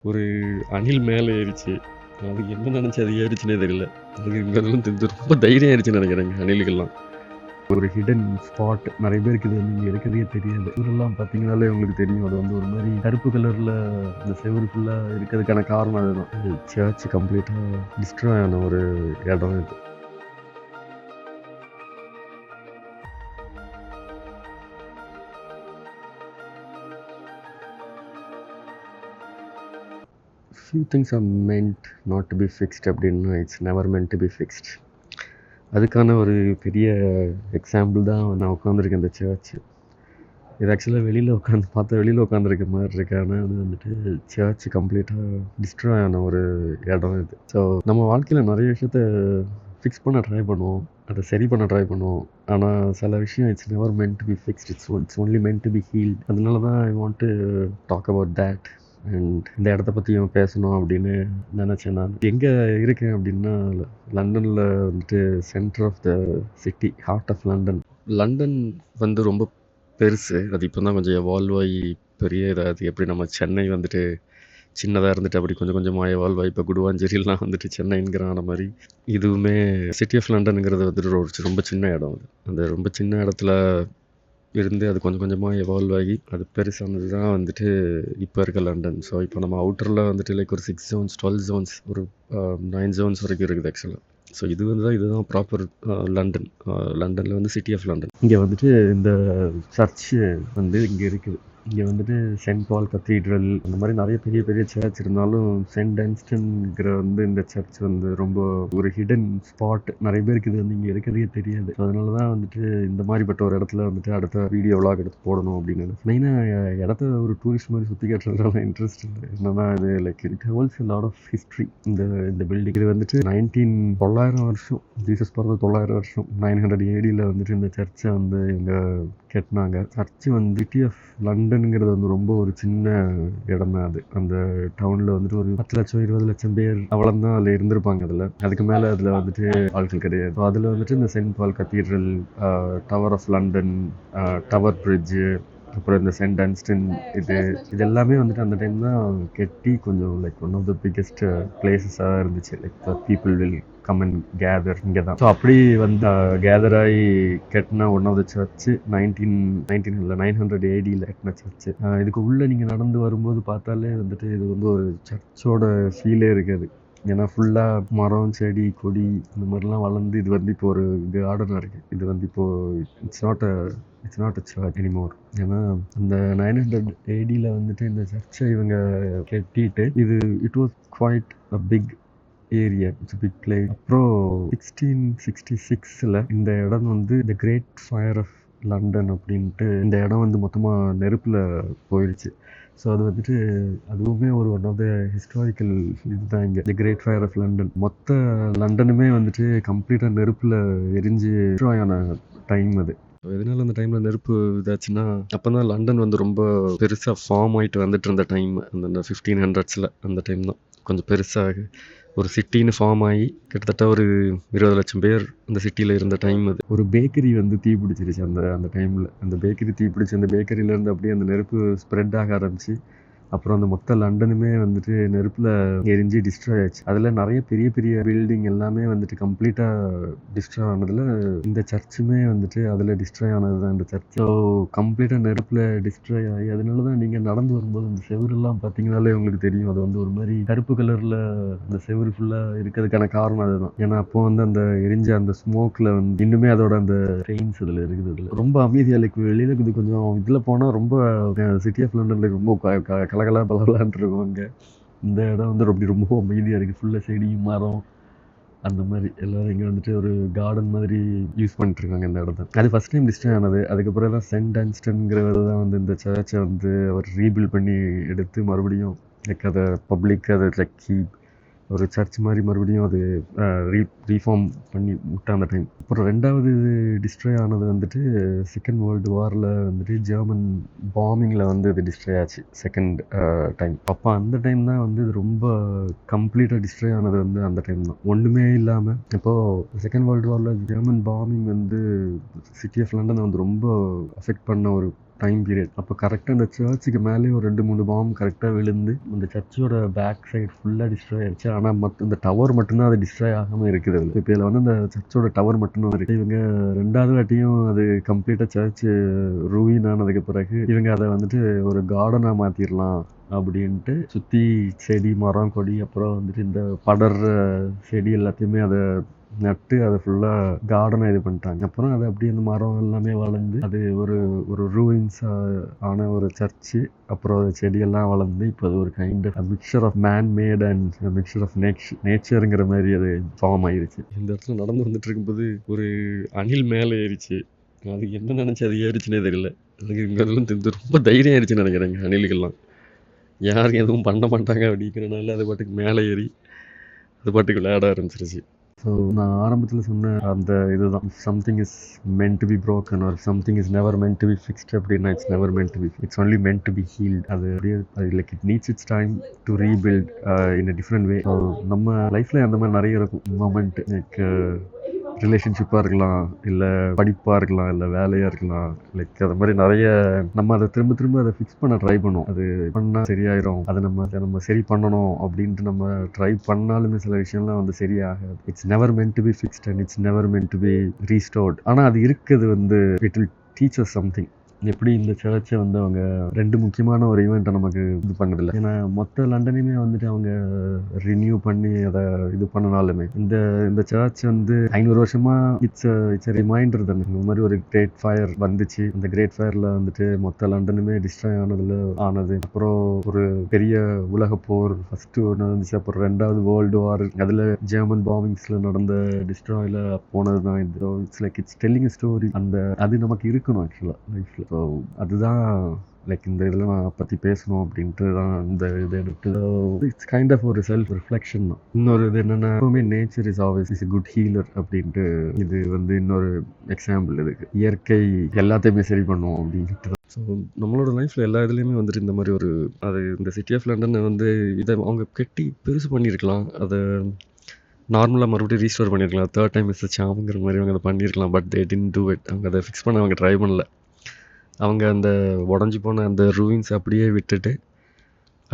ஒரு அணில் மேலே ஏறிச்சு. அது என்ன நினச்சு அது ஏறிச்சுன்னே தெரியல. அது இதெல்லாம் தெரிஞ்சு ரொம்ப தைரியம் ஆயிடுச்சுன்னு நினைக்கிறேங்க அணிலுக்கெல்லாம். ஒரு ஹிடன் ஸ்பாட் நிறைய பேருக்கு இது வந்து இங்கே இருக்கிறதே தெரியாது. இதெல்லாம் பார்த்தீங்கனாலே உங்களுக்கு தெரியும். அது வந்து ஒரு மாதிரி கருப்பு கலரில் இந்த செவரு ஃபுல்லாக இருக்கிறதுக்கான காரணம் அதுதான். சர்ச் கம்ப்ளீட்டாக டிஸ்ட்ராய் ஆன ஒரு இடம் இது. Few things are meant not to be fixed அப்படின்னா it's never meant to be fixed. அதுக்கான ஒரு பெரிய எக்ஸாம்பிள் தான் நான் உட்காந்துருக்கேன் இந்த சர்ச். இது ஆக்சுவலாக வெளியில் உட்காந்துருக்க மாதிரி இருக்கு. ஆனால் அது வந்துட்டு சர்ச் கம்ப்ளீட்டாக டிஸ்ட்ராய் ஆன ஒரு இடம் இது. ஸோ நம்ம வாழ்க்கையில் நிறைய விஷயத்த ஃபிக்ஸ் பண்ண ட்ரை பண்ணுவோம், அதை சரி பண்ண ட்ரை பண்ணுவோம். ஆனால் சில விஷயம் it's never meant to be fixed, it's only meant to be healed. அதனால தான் I want to talk about that and இந்த இடத்த பற்றியும் பேசணும் அப்படின்னு நினச்சேன். நான் எங்கே இருக்கேன் அப்படின்னா லண்டனில் வந்துட்டு centre of the city, heart of London. London வந்து ரொம்ப பெருசு. அது இப்போ தான் கொஞ்சம் எவால்வ் ஆகி பெரிய இதாக எப்படி நம்ம சென்னை வந்துட்டு சின்னதாக இருந்துட்டு அப்படி கொஞ்சம் கொஞ்சமாக எவால்வ் ஆகி இப்போ குடுவாஞ்சேரிலாம் வந்துட்டு சென்னைங்கிற மாதிரி இதுவுமே சிட்டி ஆஃப் லண்டனுங்கிறது வந்துட்டு ஒரு ரொம்ப சின்ன இடம். அது அந்த ரொம்ப சின்ன இடத்துல இருந்து அது கொஞ்சம் கொஞ்சமாக எவால்வ் ஆகி அது பெருசானது தான் வந்துட்டு இப்போ இருக்க லண்டன். ஸோ இப்போ நம்ம அவுட்டரில் வந்துட்டு லைக் ஒரு 6 zones 12 zones ஒரு 9 zones வரைக்கும் இருக்குது ஆக்சுவலாக. ஸோ இதுதான் ப்ராப்பர் லண்டன். லண்டனில் வந்து சிட்டி ஆஃப் லண்டன். இங்கே வந்துட்டு இந்த சர்ச்சு வந்து இங்கே இருக்குது. இங்கே வந்துட்டு சென்ட் பால் கத்தீட்ரல் அந்த மாதிரி நிறைய பெரிய பெரிய சர்ச் இருந்தாலும் சென்ட் டன்ஸ்டன்கிற வந்து இந்த சர்ச் வந்து ரொம்ப ஒரு ஹிடன் ஸ்பாட். நிறைய பேருக்கு இது வந்து இங்கே இருக்கிறதே தெரியாது. அதனால தான் வந்துட்டு இந்த மாதிரிப்பட்ட ஒரு இடத்துல வந்துட்டு அடுத்த வீடியோ விளாக் எடுத்து போடணும் அப்படின்னு. மெயினாக இடத்த ஒரு டூரிஸ்ட் மாதிரி சுற்றி காட்டுறதுலாம் இன்ட்ரெஸ்ட் இல்லை. என்னன்னா இது like it holds lot of history. இந்த பில்டிங் இது வந்துட்டு 900 வருஷம், ஜீசஸ் பிறந்த 900 வருஷம் 900 ADயில் வந்துட்டு இந்த சர்ச்சை வந்து இங்கே கட்டினாங்க. சர்ச்சு வந்து சிட்டி ஆஃப் லண்டனுங்கிறது வந்து ரொம்ப ஒரு சின்ன இடம் தான் அது. அந்த டவுனில் வந்துட்டு ஒரு 10 லட்சம் 20 லட்சம் பேர் அவ்வளோதான் அதில் இருந்திருப்பாங்க. அதுக்கு மேலே அதில் வந்துட்டு ஆட்கள் கிடையாது. ஸோ அதில் வந்துட்டு இந்த Saint Paul cathedral, tower of London, tower bridge, அப்புறம் இந்த சென்ட் டன்ஸ்டன் இது எல்லாமே வந்துட்டு அந்த டைம் தான் கெட்டி கொஞ்சம் like one of the biggest பிளேசஸாக இருந்துச்சு. Like people will come and gather இங்கே தான். ஸோ அப்படி வந்து கேதர் ஆகி கட்டின ஒன் ஆஃப் த சர்ச்சு 900 ADயில் கட்டின சர்ச்சு. இதுக்கு உள்ளே நீங்கள் நடந்து வரும்போது பார்த்தாலே வந்துட்டு இது வந்து ஒரு சர்ச்சோட ஃபீலே இருக்காது. ஏன்னா ஃபுல்லாக மரம் செடி கொடி இந்த மாதிரிலாம் வளர்ந்து இது வந்து இப்போ ஒரு கார்டனாக இருக்குது. இது வந்து இப்போது it's not a church anymore. ஏன்னா அந்த 900 ADயில் வந்துட்டு இந்த சர்ச்சை இவங்க கட்டிட்டு it was quite a big area, it's big place. அப்புறம் 1666 இந்த இடம் வந்து the great fire of London அப்படின்ட்டு இந்த இடம் வந்து மொத்தமாக நெருப்பில் போயிடுச்சு. ஸோ அது வந்துட்டு அதுவுமே ஒன் ஆஃப் த ஹிஸ்டாரிக்கல் இதுதான் இங்கே தி கிரேட் ஃபயர் ஆஃப் லண்டன். மொத்த லண்டனுமே வந்துட்டு கம்ப்ளீட்டாக நெருப்பில் எரிஞ்சு ஆன டைம் அது. எதனால அந்த டைமில் நெருப்பு இதாச்சுன்னா அப்போ தான் லண்டன் வந்து ரொம்ப பெருசாக ஃபார்ம் ஆகிட்டு வந்துட்டு இருந்த டைம். அந்த 1500s அந்த டைம் தான் கொஞ்சம் பெருசாக ஒரு சிட்டின்னு ஃபார்ம் ஆகி கிட்டத்தட்ட ஒரு 20 லட்சம் பேர் அந்த சிட்டியில் இருந்த டைம் அது. ஒரு பேக்கரி வந்து தீ பிடிச்சிருச்சு அந்த டைமில். அந்த பேக்கரி தீ பிடிச்சி அந்த பேக்கரியிலேருந்து அப்படியே அந்த நெருப்பு ஸ்ப்ரெட் ஆக ஆரம்பிச்சு அப்புறம் அந்த மொத்த லண்டனுமே வந்துட்டு நெருப்பில் எரிஞ்சு டிஸ்ட்ராய் ஆச்சு. அதில் நிறைய பெரிய பெரிய பில்டிங் எல்லாமே வந்துட்டு கம்ப்ளீட்டாக டிஸ்ட்ராய் ஆனதில் இந்த சர்ச்சுமே வந்துட்டு அதில் டிஸ்ட்ராய் ஆனது தான் இந்த சர்ச். ஸோ கம்ப்ளீட்டாக நெருப்பில் டிஸ்ட்ராய் ஆகி அதனால தான் நீங்கள் நடந்து வரும்போது அந்த செவரெல்லாம் பார்த்தீங்கனாலே உங்களுக்கு தெரியும். அது வந்து ஒரு மாதிரி கருப்பு கலரில் அந்த செவரு ஃபுல்லாக இருக்கிறதுக்கான காரணம் அதுதான். ஏன்னா அப்போ வந்து அந்த எரிஞ்ச அந்த ஸ்மோக்கில் வந்து இன்னுமே அதோட அந்த ரெயின்ஸ் இதில் இருக்குது. இதில் ரொம்ப அமைதியாக லைக் வெளியில் இது கொஞ்சம் இதில் போனால் ரொம்ப சிட்டி ஆஃப் லண்டனில் ரொம்ப கலகலா பலகலான் இருக்கும். அங்கே இந்த இடம் வந்து ரொம்ப அமைதியாக இருக்குது. ஃபுல்லாக செடி மரம் அந்த மாதிரி எல்லோரும் இங்கே வந்துட்டு ஒரு கார்டன் மாதிரி யூஸ் பண்ணிட்டுருக்காங்க இந்த இடத்த. அது ஃபஸ்ட் டைம் டிஸ்ட்ராய் ஆனது. அதுக்கப்புறம் தான் சென்ட் டன்ஸ்டன்கிறவர் தான் வந்து இந்த சர்ச்சை வந்து அவர் ரீபில்ட் பண்ணி எடுத்து மறுபடியும் லைக் அதை பப்ளிக் அதை லைக் ஒரு சர்ச் மாதிரி மறுபடியும் அது ரீஃபார்ம் பண்ணி விட்ட அந்த டைம். அப்புறம் ரெண்டாவது டிஸ்ட்ராய் ஆனது வந்துட்டு செகண்ட் வேர்ல்டு வாரில் வந்துட்டு ஜெர்மன் பாம்பிங்கில் வந்து இது டிஸ்ட்ராய் ஆச்சு செகண்ட் டைம். அப்போ அந்த டைம் தான் வந்து இது ரொம்ப கம்ப்ளீட்டாக டிஸ்ட்ராய் ஆனது வந்து அந்த டைம் தான். ஒன்றுமே இல்லாமல் இப்போது செகண்ட் வேர்ல்டு வாரில் ஜெர்மன் பாம்பிங் வந்து சிட்டி ஆஃப் லண்டனை வந்து ரொம்ப அஃபெக்ட் பண்ண ஒரு டைம் பீரியட். அப்போ கரெக்டாக அந்த சர்ச்சுக்கு மேலே ஒரு 2-3 பாம் கரெக்டாக விழுந்து அந்த சர்ச்சோட பேக் சைடு ஃபுல்லாக டிஸ்ட்ராய் ஆயிடுச்சு. ஆனால் இந்த டவர் மட்டும்தான் அது டிஸ்ட்ராய் ஆகாமல் இருக்குது. இப்போ இதில் வந்து அந்த சர்ச்சோட டவர் மட்டும்தான் இருக்குது. இவங்க 2வது வாட்டியும் அது கம்ப்ளீட்டாக சர்ச்சு ரூயின் ஆனதுக்கு பிறகு இவங்க அதை வந்துட்டு ஒரு கார்டனாக மாற்றிடலாம் அப்படின்ட்டு சுற்றி செடி மரம் கொடி அப்புறம் வந்துட்டு இந்த படர்ற செடி எல்லாத்தையுமே அதை நட்டு அதை ஃபுல்லாக கார்டனாக இது பண்ணிட்டாங்க. அப்புறம் அது அப்படியே அந்த மரம் எல்லாமே வளர்ந்து அது ஒரு ரூயின்ஸ் ஆன ஒரு சர்ச்சு. அப்புறம் செடியெல்லாம் வளர்ந்து இப்போ அது ஒரு kind of mixture of man made and mixture of நேச்சருங்கிற மாதிரி அது ஃபார்ம் ஆயிருச்சு. இந்த இடத்துல நடந்து வந்துட்டு இருக்கும்போது ஒரு அணில் மேலே ஏறிச்சு. அது என்ன நினச்சி அது ஏறிச்சுன்னே தெரியல. அதுக்கு இங்கே ரொம்ப தைரியம் ஆயிடுச்சுன்னு நினைக்கிறேங்க. அணிலுக்கெல்லாம் யாரும் எதுவும் பண்ண மாட்டாங்க அப்படிங்கிறனால அது பாட்டுக்கு மேலே ஏறி அது பாட்டுக்கு விளையாட ஆரம்பிச்சிருச்சு. ஸோ நான் ஆரம்பத்தில் சொன்ன அந்த இதுதான், something is meant to be broken or something is never meant to be fixed அப்படின்னா it's never meant to be, it's only meant to be healed. அது அப்படியே like it needs its time to rebuild in a different way. So நம்ம லைஃப்பில் அந்த மாதிரி நிறைய இருக்கும் moment. Like ரிலேஷன்ஷிப்பாக இருக்கலாம், இல்லை படிப்பாக இருக்கலாம், இல்லை வேலையாக இருக்கலாம். லைக் அது மாதிரி நிறைய நம்ம அதை திரும்ப அதை ஃபிக்ஸ் பண்ண ட்ரை பண்ணுவோம். அது பண்ணால் சரியாயிரும், அதை நம்ம சரி பண்ணணும் அப்படின்ட்டு நம்ம ட்ரை பண்ணாலுமே சில விஷயம்லாம் வந்து சரியாகாது. It's never meant to be fixed and it's never meant to be restored. ஆனால் அது இருக்குது வந்து it will teach us something. எப்படி இந்த சர்ச்சை வந்து அவங்க 2 முக்கியமான ஒரு ஈவெண்ட்டை நமக்கு இது பண்ணதில்லை. ஏன்னா மொத்த லண்டனையுமே வந்துட்டு அவங்க ரினியூ பண்ணி அதை இது பண்ணனாலுமே இந்த சர்ச் வந்து 500 வருஷமாக இட்ஸ் ரிமைண்டர் தானே. இந்த மாதிரி ஒரு கிரேட் ஃபயர் வந்துச்சு. அந்த கிரேட் ஃபயரில் வந்துட்டு மொத்த லண்டனுமே டிஸ்ட்ராய் ஆனது. அப்புறம் ஒரு பெரிய உலக போர் ஃபர்ஸ்ட் ஒன்று வந்துச்சு. அப்புறம் 2வது வேர்ல்டு வார், அதில் ஜெர்மன் பாம்பிங்ஸில் நடந்த டிஸ்ட்ராயில் போனது தான் இது. It's like it's telling story. அது நமக்கு இருக்கணும் ஆக்சுவலாக லைஃப்பில். ஸோ அதுதான் லைக் இந்த இதில் நான் பற்றி பேசணும் அப்படின்ட்டு தான் இந்த இதை எடுத்து. இட்ஸ் கைண்ட் ஆஃப் ஒரு செல்ஃப் ரிஃப்ளெக்ஷன் தான். இன்னொரு இது என்னென்னா, எப்பவுமே nature is always is good healer அப்படின்ட்டு இது வந்து இன்னொரு எக்ஸாம்பிள். இதுக்கு இயற்கை எல்லாத்தையுமே சரி பண்ணுவோம் அப்படின்ட்டு. ஸோ நம்மளோட லைஃப்பில் எல்லா இதுலேயுமே வந்துட்டு இந்த மாதிரி இந்த சிட்டி ஆஃப் லண்டனை வந்து இதை அவங்க கட்டி பெருசு பண்ணியிருக்கலாம். அதை நார்மலாக மறுபடியும் ரீஸ்டோர் பண்ணியிருக்கலாம். 3rd டைம் இஸ் சாமுங்கிற மாதிரி அவங்க அதை பண்ணியிருக்கலாம். But they didn't do it. அவங்க அதை ஃபிக்ஸ் பண்ண அவங்க ட்ரை பண்ணல. அவங்க அந்த உடஞ்சி போன அந்த ரூயின்ஸ் அப்படியே விட்டுட்டு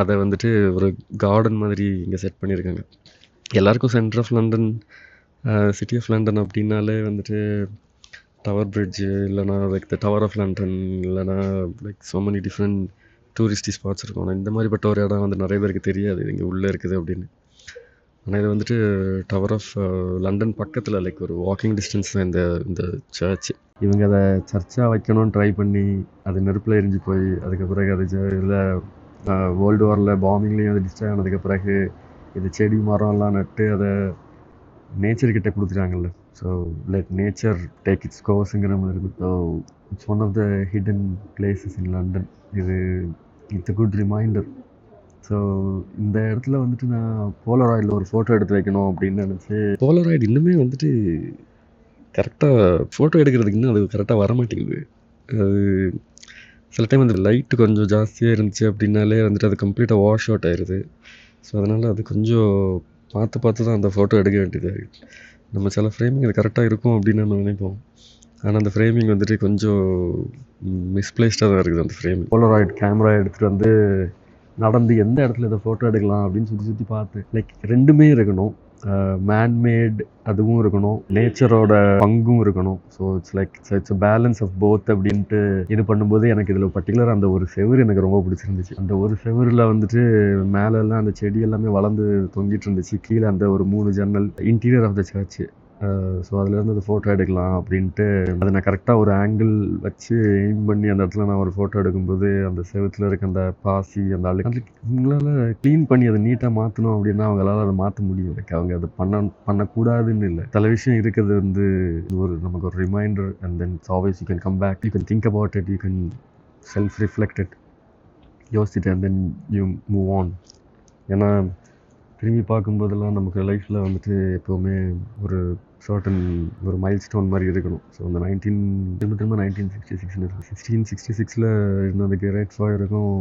அதை வந்துட்டு ஒரு கார்டன் மாதிரி இங்கே செட் பண்ணியிருக்காங்க. எல்லாருக்கும் centre of London, city of London அப்படின்னாலே வந்துட்டு டவர் பிரிட்ஜு, இல்லைனா like the tower of London, இல்லைனா like so many different touristy spots இருக்கும். ஆனால் இந்த மாதிரிப்பட்ட ஒரு இடம் வந்து நிறைய பேருக்கு தெரியாது இங்கே உள்ளே இருக்குது அப்படின்னு. ஆனால் இது வந்துட்டு டவர் ஆஃப் லண்டன் பக்கத்தில் லைக் ஒரு வாக்கிங் டிஸ்டன்ஸ் தான் இந்த சர்ச்சு. இவங்க அதை சர்ச்சாக வைக்கணும்னு ட்ரை பண்ணி அது நெருப்பில் எரிஞ்சு போய் அதுக்கு பிறகு அது இதில் வேர்ல்டு வாரில் பாம்பிங்லேயும் அது டிஸ்ட்ராய் ஆனதுக்கு பிறகு இது செடி மரம்லாம் நட்டு அதை நேச்சர்கிட்ட கொடுத்துட்டாங்கல்ல. So let nature take its கோர்ஸுங்கிற மாதிரி இருக்குது. So it's one of the hidden places in London. It's a good reminder. So இந்த இடத்துல வந்துட்டு நான் போலராய்டில் ஒரு ஃபோட்டோ எடுத்து வைக்கணும் அப்படின்னு நினச்சி, போலராய்டு இன்னுமே வந்துட்டு கரெக்டாக ஃபோட்டோ எடுக்கிறதுக்கு இன்னும் அது கரெக்டாக வரமாட்டேங்குது. அது சில டைம் அந்த லைட்டு கொஞ்சம் ஜாஸ்தியாக இருந்துச்சு அப்படின்னாலே வந்துட்டு அது கம்ப்ளீட்டாக வாஷ் அவுட் ஆயிடுது. ஸோ அதனால் அது கொஞ்சம் பார்த்து தான் அந்த ஃபோட்டோ எடுக்க வேண்டியதாக இருக்குது. நம்ம சில ஃப்ரேமிங் அது கரெக்டாக இருக்கும் அப்படின்னு நம்ம நினைப்போம். ஆனால் அந்த ஃப்ரேமிங் வந்துட்டு கொஞ்சம் மிஸ்பிளேஸ்டாக தான் இருக்குது அந்த ஃப்ரேமிங். போலராய்டு கேமரா எடுத்துகிட்டு வந்து நடந்து எந்த இடத்துல இதை ஃபோட்டோ எடுக்கலாம் அப்படின்னு சுற்றி பார்த்து லைக் 2மே இருக்கணும். மேன்மேட் அதுவும் இருக்கணும், நேச்சரோட பங்கும் இருக்கணும். So it's a balance of both அப்படின்ட்டு இது பண்ணும்போது எனக்கு இதில் பர்டிகுலர் அந்த ஒரு செவுரு எனக்கு ரொம்ப பிடிச்சிருந்துச்சு. அந்த ஒரு செவரில் வந்துட்டு மேலெல்லாம் அந்த செடி எல்லாமே வளர்ந்து தொங்கிட்டு இருந்துச்சு. கீழே அந்த ஒரு 3 ஜன்னல், interior of the church. So அதுலேருந்து அந்த ஃபோட்டோ எடுக்கலாம் அப்படின்ட்டு அதை நான் கரெக்டாக ஒரு ஆங்கிள் வச்சு எய்ம் பண்ணி அந்த இடத்துல நான் ஒரு ஃபோட்டோ எடுக்கும்போது அந்த செவத்தில் இருக்க அந்த பாசி, அந்த அழுக்கு அவங்களால க்ளீன் பண்ணி அதை நீட்டாக மாற்றணும் அப்படின்னா அவங்களால அதை மாற்ற முடியும். அவங்க அதை பண்ணக்கூடாதுன்னு இல்லை. சில விஷயம் இருக்கிறது வந்து நமக்கு ஒரு reminder. And then it's always you can come back, you can think about it, you can self reflect it, யோசிச்சுட்டு and then you move on. ஏன்னா திரும்பி பார்க்கும்போதெல்லாம் நமக்கு லைஃப்பில் வந்துட்டு எப்போவுமே ஒரு சர்டன் ஒரு மைல் ஸ்டோன் மாதிரி இருக்கணும். ஸோ அந்த 1666 இருந்த அந்த கிரேட் ஃபயருக்கும்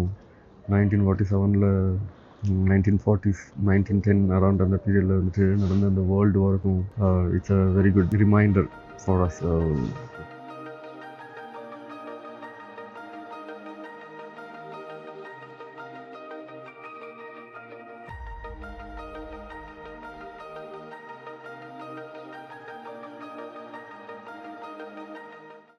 1947 1940s 1910 அரௌண்ட் அந்த பீரியடில் வந்துட்டு நடந்த அந்த வேர்ல்டு வாருக்கும் it's a very good reminder for as.